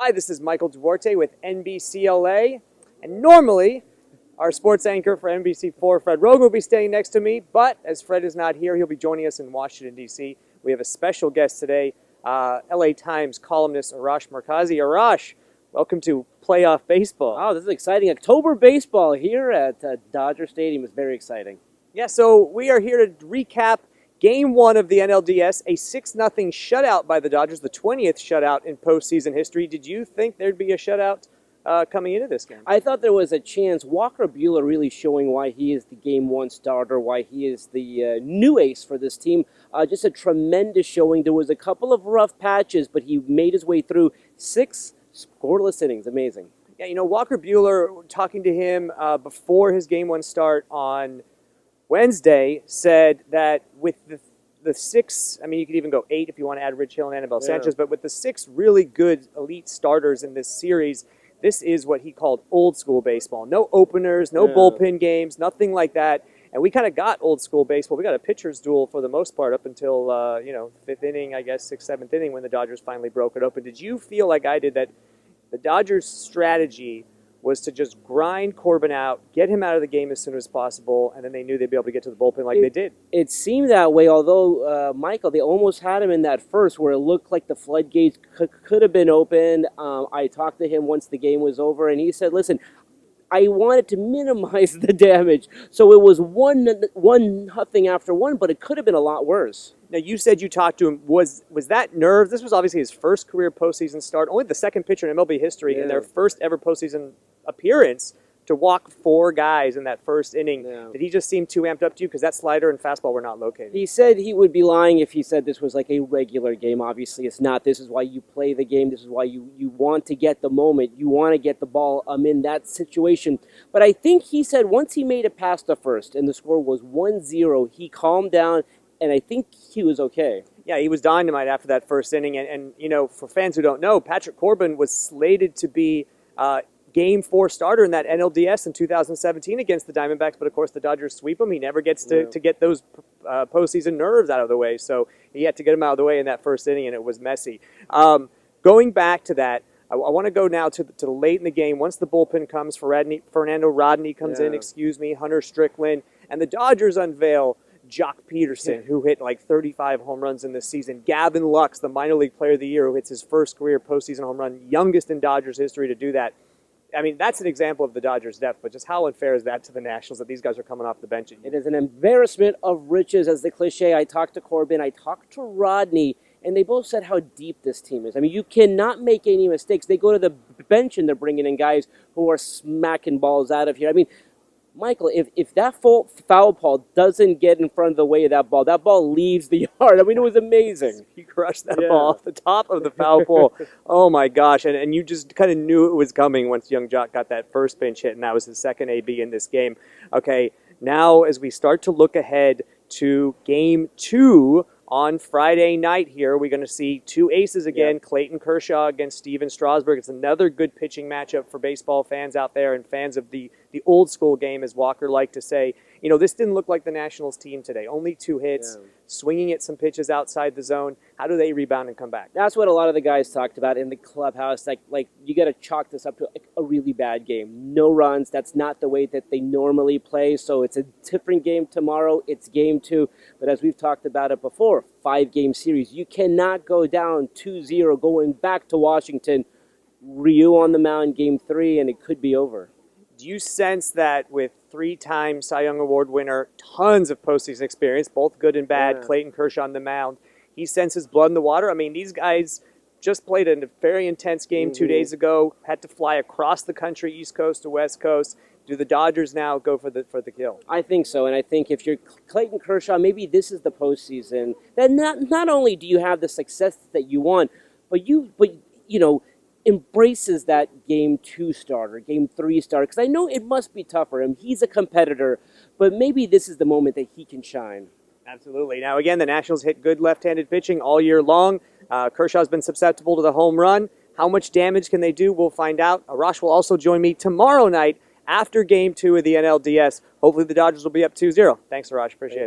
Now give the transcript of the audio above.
Hi, this is Michael Duarte with NBCLA, and normally our sports anchor for NBC4, Fred Rogan, will be standing next to me, but as Fred is not here, he'll be joining us in Washington, D.C. We have a special guest today, LA Times columnist Arash Markazi. Arash, welcome to playoff baseball. Oh, this is exciting. October baseball here at Dodger Stadium is very exciting. Yeah, so we are here to recap Game 1 of the NLDS, a 6-0 shutout by the Dodgers, the 20th shutout in postseason history. Did you think there'd be a shutout coming into this game? I thought there was a chance. Walker Buehler really showing why he is the Game 1 starter, why he is the new ace for this team. Just a tremendous showing. There was a couple of rough patches, but he made his way through 6 scoreless innings. Amazing. Yeah, you know, Walker Buehler, talking to him before his Game 1 start on Wednesday, said that with the 6, I mean, you could even go 8 if you want to add Rich Hill and Anibal Sanchez, but with the 6 really good elite starters in this series, this is what he called old school baseball. No openers, no bullpen games, nothing like that. And we kind of got old school baseball. We got a pitcher's duel for the most part up until, 5th inning, I guess, 6th, 7th inning when the Dodgers finally broke it open. Did you feel like I did that the Dodgers' strategy was to just grind Corbin out, get him out of the game as soon as possible, and then they knew they'd be able to get to the bullpen like they did? It seemed that way, although, Michael, they almost had him in that first where it looked like the floodgates could have been opened. I talked to him once the game was over, and he said, listen, I wanted to minimize the damage. So it was one nothing after one, but it could have been a lot worse. Now, you said you talked to him. Was that nerves? This was obviously his first career postseason start, only the second pitcher in MLB history in their first ever postseason appearance to walk 4 guys in that first inning. Did he just seem too amped up to you because that slider and fastball were not located? He said he would be lying if he said this was like a regular game. Obviously, it's not. This is why you play the game. This is why you want to get the moment. You want to get the ball in that situation. But I think he said once he made it past the first and the score was 1-0, he calmed down, and I think he was okay. Yeah, he was dynamite after that first inning. And you know, for fans who don't know, Patrick Corbin was slated to be Game 4 starter in that NLDS in 2017 against the Diamondbacks, but of course the Dodgers sweep him. He never gets to get those postseason nerves out of the way, so he had to get him out of the way in that first inning, and it was messy. Going back to that, I want to go now to the late in the game. Once the bullpen comes, Fernando Rodney comes in, Hunter Strickland, and the Dodgers unveil Jock Peterson, who hit like 35 home runs in this season. Gavin Lux, the minor league player of the year, who hits his first career postseason home run, youngest in Dodgers history to do that. I mean, that's an example of the Dodgers' depth, but just how unfair is that to the Nationals that these guys are coming off the bench? It is an embarrassment of riches, as the cliche. I talked to Corbin, I talked to Rodney, and they both said how deep this team is. I mean, you cannot make any mistakes. They go to the bench and they're bringing in guys who are smacking balls out of here. I mean, Michael, if that foul ball doesn't get in front of the way of that ball leaves the yard. I mean, it was amazing. He crushed that ball off the top of the foul pole. Oh, my gosh. And you just kind of knew it was coming once young Jock got that first pinch hit, and that was his second AB in this game. Okay, now as we start to look ahead to Game 2 on Friday night here, we're going to see 2 aces again, Clayton Kershaw against Steven Strasburg. It's another good pitching matchup for baseball fans out there and fans of the old school game, as Walker liked to say. You know, this didn't look like the Nationals team today. Only 2 hits, swinging at some pitches outside the zone. How do they rebound and come back? That's what a lot of the guys talked about in the clubhouse. Like you got to chalk this up to a really bad game. No runs. That's not the way that they normally play. So it's a different game tomorrow. It's Game 2. But as we've talked about it before, 5-game series. You cannot go down 2-0 going back to Washington. Ryu on the mound, Game 3, and it could be over. Do you sense that with 3-time Cy Young Award winner, tons of postseason experience, both good and bad, Clayton Kershaw on the mound, he senses blood in the water? I mean, these guys just played a very intense game 2 days ago, had to fly across the country, East Coast to West Coast. Do the Dodgers now go for the kill? I think so, and I think if you're Clayton Kershaw, maybe this is the postseason. That not only do you have the success that you want, but you know, embraces that Game 2 starter, Game 3 starter, because I know it must be tough for him. He's a competitor, but maybe this is the moment that he can shine. Absolutely. Now, again, the Nationals hit good left-handed pitching all year long. Kershaw's been susceptible to the home run. How much damage can they do? We'll find out. Arash will also join me tomorrow night after Game 2 of the NLDS. Hopefully the Dodgers will be up 2-0. Thanks, Arash. Appreciate it.